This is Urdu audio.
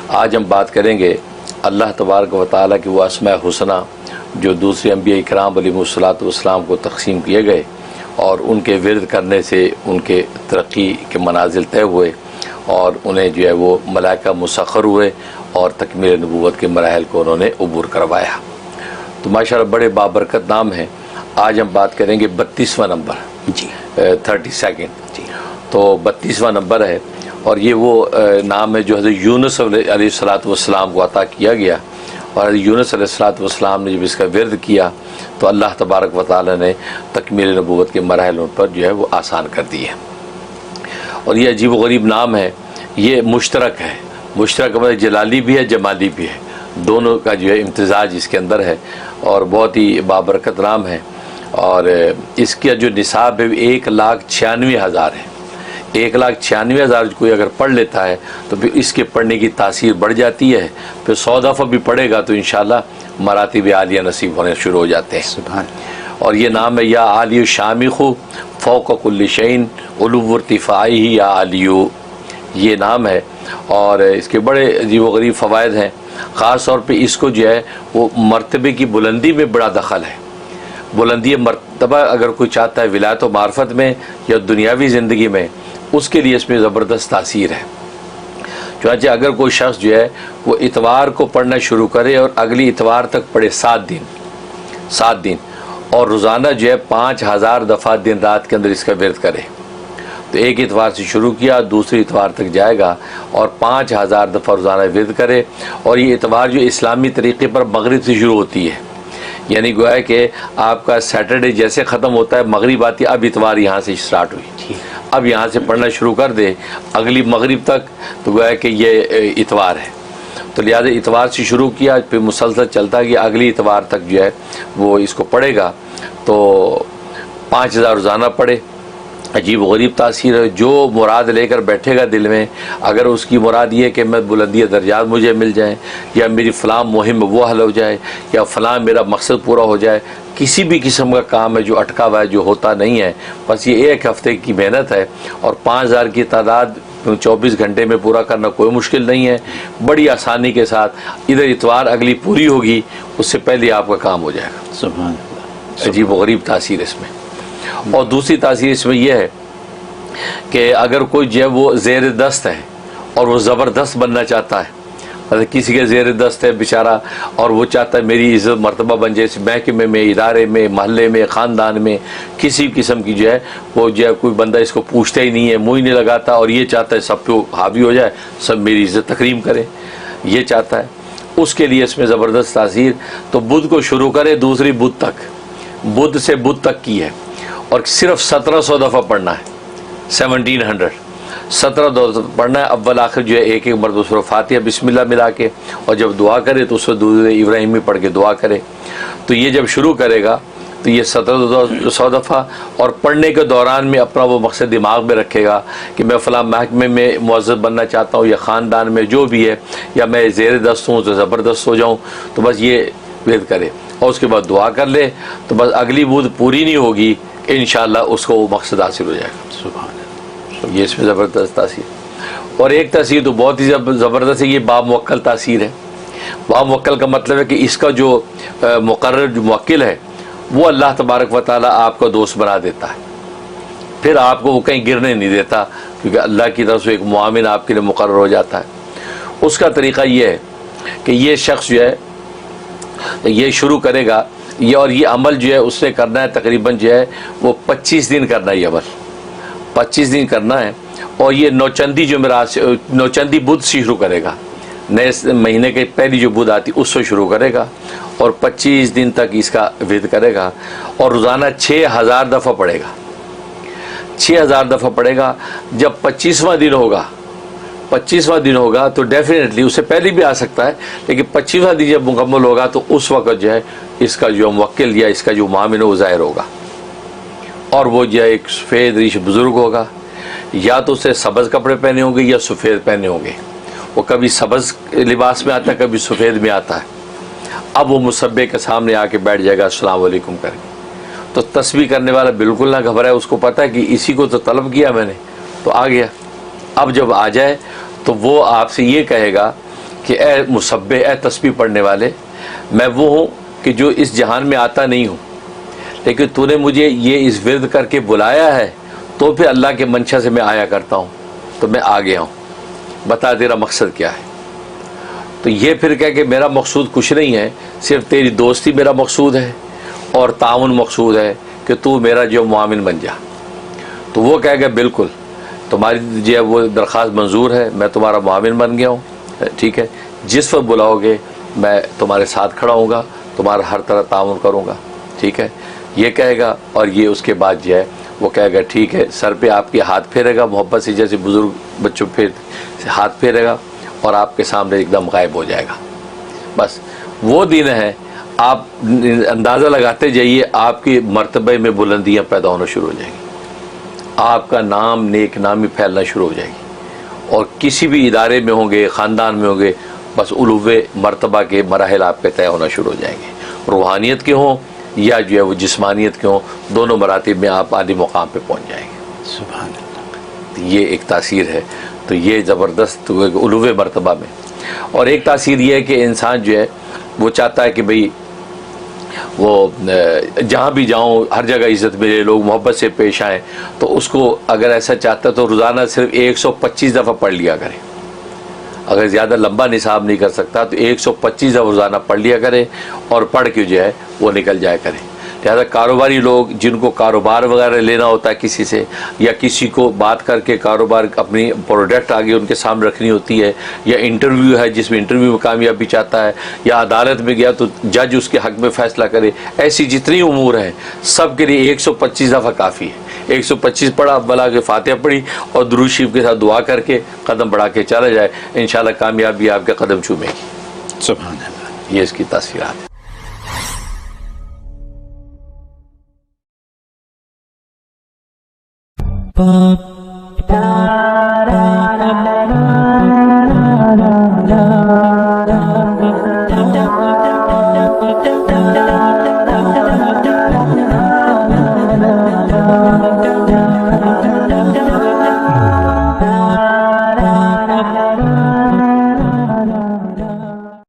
آج ہم بات کریں گے اللہ تبارک و تعالیٰ کی وہ اسماء حسنہ جو دوسرے انبیاء اکرام علیہم الصلوۃ والسلام کو تقسیم کیے گئے اور ان کے ورد کرنے سے ان کے ترقی کے منازل طے ہوئے اور انہیں جو ہے وہ ملائکہ مسخر ہوئے اور تکمیل نبوت کے مراحل کو انہوں نے عبور کروایا۔ تو ماشاءاللہ بڑے بابرکت نام ہیں۔ آج ہم بات کریں گے 32واں نمبر، جی 32 جی تو 32واں نمبر ہے، اور یہ وہ نام ہے جو حضرت یونس علیہ الصلوۃ والسلام کو عطا کیا گیا، اور حضرت یونس علیہ الصلوۃ والسلام نے جب اس کا ورد کیا تو اللہ تبارک و تعالیٰ نے تکمیل نبوت کے مراحل ان پر جو ہے وہ آسان کر دیے۔ اور یہ عجیب و غریب نام ہے، یہ مشترک ہے، مشترک مطلب جلالی بھی ہے جمالی بھی ہے، دونوں کا جو ہے امتزاج اس کے اندر ہے، اور بہت ہی بابرکت نام ہے۔ اور اس کا جو نصاب ہے 1,96,000 ہے۔ 1,96,000 کوئی اگر پڑھ لیتا ہے تو پھر اس کے پڑھنے کی تاثیر بڑھ جاتی ہے، پھر 100 دفعہ بھی پڑھے گا تو انشاءاللہ مراتب عالیہ نصیب ہونے شروع ہو جاتے ہیں۔ سبحان۔ اور یہ نام ہے یا عالی الشامخ فوق کل شعین علو ارتفاعی یا علیو، یہ نام ہے، اور اس کے بڑے عجیب و غریب فوائد ہیں۔ خاص طور پہ اس کو جو ہے وہ مرتبے کی بلندی میں بڑا دخل ہے۔ بلندی مرتبہ اگر کوئی چاہتا ہے ولایت و معرفت میں یا دنیاوی زندگی میں، اس کے لیے اس میں زبردست تاثیر ہے۔ چنانچہ اگر کوئی شخص جو ہے وہ اتوار کو پڑھنا شروع کرے اور اگلی اتوار تک پڑھے 7 دن اور روزانہ جو ہے 5,000 دفعہ دن رات کے اندر اس کا ورد کرے، تو ایک اتوار سے شروع کیا دوسری اتوار تک جائے گا اور 5,000 دفعہ روزانہ ورد کرے۔ اور یہ اتوار جو اسلامی طریقے پر مغرب سے شروع ہوتی ہے، یعنی گویا کہ آپ کا سیٹرڈے جیسے ختم ہوتا ہے مغرب آتی ہے، اب اتوار یہاں سے سٹارٹ ہوئی، اب یہاں سے پڑھنا شروع کر دے اگلی مغرب تک، تو گویا کہ یہ اتوار ہے، تو لہٰذا اتوار سے شروع کیا پھر مسلسل چلتا گیا، اگلی اتوار تک جو ہے وہ اس کو پڑھے گا تو 5,000 روزانہ پڑھے۔ عجیب و غریب تاثیر ہے، جو مراد لے کر بیٹھے گا دل میں، اگر اس کی مراد یہ کہ میں بلندی درجات مجھے مل جائیں، یا میری فلاں مہم وہ حل ہو جائے، یا فلاں میرا مقصد پورا ہو جائے، کسی بھی قسم کا کام ہے جو اٹکا ہوا ہے جو ہوتا نہیں ہے، بس یہ ایک ہفتے کی محنت ہے، اور 5,000 کی تعداد 24 گھنٹے میں پورا کرنا کوئی مشکل نہیں ہے، بڑی آسانی کے ساتھ ادھر اتوار اگلی پوری ہوگی اس سے پہلے آپ کا کام ہو جائے گا۔ سبحان اللہ۔ عجیب و غریب تاثیر اس میں۔ اور دوسری تاثیر اس میں یہ ہے کہ اگر کوئی جو ہے وہ زیر دست ہے اور وہ زبردست بننا چاہتا ہے، مطلب کسی کے زیر دست ہے بیچارہ اور وہ چاہتا ہے میری عزت مرتبہ بن جائے، اس محکمے میں، ادارے میں، محلے میں، خاندان میں، کسی قسم کی جو ہے وہ جو ہے کوئی بندہ اس کو پوچھتا ہی نہیں ہے، منہ ہی نہیں لگاتا، اور یہ چاہتا ہے سب پہ حاوی ہو جائے، سب میری عزت تکریم کرے، یہ چاہتا ہے، اس کے لیے اس میں زبردست تاثیر۔ تو بدھ کو شروع کرے دوسری بدھ تک، بدھ سے بدھ تک کی ہے، اور صرف 1700 دفعہ پڑھنا ہے، 1700 دفعہ پڑھنا ہے، اول آخر جو ہے ایک مرتبہ سورہ فاتحہ بسم اللہ ملا کے، اور جب دعا کرے تو اس کو درود ابراہیمی پڑھ کے دعا کرے۔ تو یہ جب شروع کرے گا تو یہ 1700 دفعہ، اور پڑھنے کے دوران میں اپنا وہ مقصد دماغ میں رکھے گا کہ میں فلاں محکمے میں معزز بننا چاہتا ہوں، یا خاندان میں جو بھی ہے، یا میں زیر دست ہوں تو زبردست ہو جاؤں، تو بس یہ ورد کرے، اور اس کے بعد دعا کر لے، تو بس اگلی بود پوری نہیں ہوگی، انشاءاللہ اس کو وہ مقصد حاصل ہو جائے گا۔ سبحان اللہ۔ یہ اس میں زبردست تاثیر۔ اور ایک تاثیر تو بہت ہی زبردست ہے، یہ باموکل تاثیر ہے۔ باموکل کا مطلب ہے کہ اس کا جو مقرر جو موکل ہے وہ اللہ تبارک و تعالیٰ آپ کا دوست بنا دیتا ہے، پھر آپ کو وہ کہیں گرنے نہیں دیتا، کیونکہ اللہ کی طرف سے ایک معاون آپ کے لیے مقرر ہو جاتا ہے۔ اس کا طریقہ یہ ہے کہ یہ شخص جو ہے یہ شروع کرے گا، یہ اور یہ عمل جو ہے اس نے کرنا ہے تقریباً جو ہے وہ 25 دن کرنا ہے، یہ عمل 25 دن کرنا ہے، اور یہ نوچندی جمعرات سے، نوچندی بدھ سے شروع کرے گا، نئے مہینے کے پہلی جو بدھ آتی اس سے شروع کرے گا، اور 25 دن تک اس کا ورد کرے گا، اور روزانہ 6,000 دفعہ پڑھے گا، 6,000 دفعہ پڑھے گا۔ جب 25واں دن ہوگا تو ڈیفینیٹلی اس سے پہلے بھی آ سکتا ہے، لیکن 25واں دن جب مکمل ہوگا تو اس وقت جو ہے اس کا جو موکل یا اس کا جو معاون ہے وہ ظاہر ہوگا، اور وہ جو ہے ایک سفید ریش بزرگ ہوگا، یا تو اسے سبز کپڑے پہنے ہوں گے یا سفید پہنے ہوں گے، وہ کبھی سبز لباس میں آتا ہے کبھی سفید میں آتا ہے۔ اب وہ مصبے کے سامنے آ کے بیٹھ جائے گا السلام علیکم کر کے، تو تسبیح کرنے والا بالکل نہ گھبرائے، اس کو پتہ ہے کہ اسی کو تو طلب کیا میں نے، تو آ گیا۔ اب جب آ جائے تو وہ آپ سے یہ کہے گا کہ اے مسبح، اے تسبیح پڑھنے والے، میں وہ ہوں کہ جو اس جہان میں آتا نہیں ہوں، لیکن تو نے مجھے یہ اس ورد کر کے بلایا ہے تو پھر اللہ کے منشا سے میں آیا کرتا ہوں، تو میں آ گیا ہوں، بتا تیرا مقصد کیا ہے۔ تو یہ پھر کہہ کہ میرا مقصود کچھ نہیں ہے، صرف تیری دوستی میرا مقصود ہے اور تعاون مقصود ہے کہ تو میرا جو معاون بن جا۔ تو وہ کہہ گیا بالکل تمہاری جو ہے وہ درخواست منظور ہے، میں تمہارا معاون بن گیا ہوں، ٹھیک ہے، جس وقت بلاؤ گے میں تمہارے ساتھ کھڑا ہوں گا، تمہارا ہر طرح تعاون کروں گا، ٹھیک ہے، یہ کہے گا۔ اور یہ اس کے بعد جو ہے وہ کہے گا ٹھیک ہے، سر پہ آپ کے ہاتھ پھیرے گا محبت سے، جیسے بزرگ بچوں پہ ہاتھ پھیرے گا اور آپ کے سامنے ایک دم غائب ہو جائے گا۔ بس وہ دن ہے، آپ اندازہ لگاتے جائیے آپ کی مرتبے میں بلندیاں پیدا ہونا شروع ہو جائیں گی، آپ کا نام نیک نامی پھیلنا شروع ہو جائے گی، اور کسی بھی ادارے میں ہوں گے، خاندان میں ہوں گے، بس علو مرتبہ کے مراحل آپ کے طے ہونا شروع ہو جائیں گے، روحانیت کے ہوں یا جو ہے وہ جسمانیت کے ہوں، دونوں مراتب میں آپ عالی مقام پہ پہنچ جائیں گے۔ سبحان اللہ۔ یہ ایک تاثیر ہے، تو یہ زبردست علو مرتبہ میں۔ اور ایک تاثیر یہ ہے کہ انسان جو ہے وہ چاہتا ہے کہ بھئی وہ جہاں بھی جاؤں ہر جگہ عزت ملے، لوگ محبت سے پیش آئیں، تو اس کو اگر ایسا چاہتا ہے تو روزانہ صرف 125 دفعہ پڑھ لیا کرے۔ اگر زیادہ لمبا نصاب نہیں کر سکتا تو 125 دفعہ روزانہ پڑھ لیا کرے، اور پڑھ کے جو ہے وہ نکل جایا کرے۔ لہٰذا کاروباری لوگ جن کو کاروبار وغیرہ لینا ہوتا ہے کسی سے، یا کسی کو بات کر کے کاروبار اپنی پروڈکٹ آگے ان کے سامنے رکھنی ہوتی ہے، یا انٹرویو ہے جس میں انٹرویو میں کامیابی چاہتا ہے، یا عدالت میں گیا تو جج اس کے حق میں فیصلہ کرے، ایسی جتنی امور ہیں سب کے لیے 125 دفعہ کافی ہے۔ 125 پڑھا، بلا کے فاتحہ پڑھی اور درود شریف کے ساتھ دعا کر کے قدم بڑھا کے چلا جائے، انشاءاللہ کامیابی آپ کے قدم چومے گی۔ سبحان اللہ۔ یہ اس کی تاثیرات ہیں۔ Ba ba ba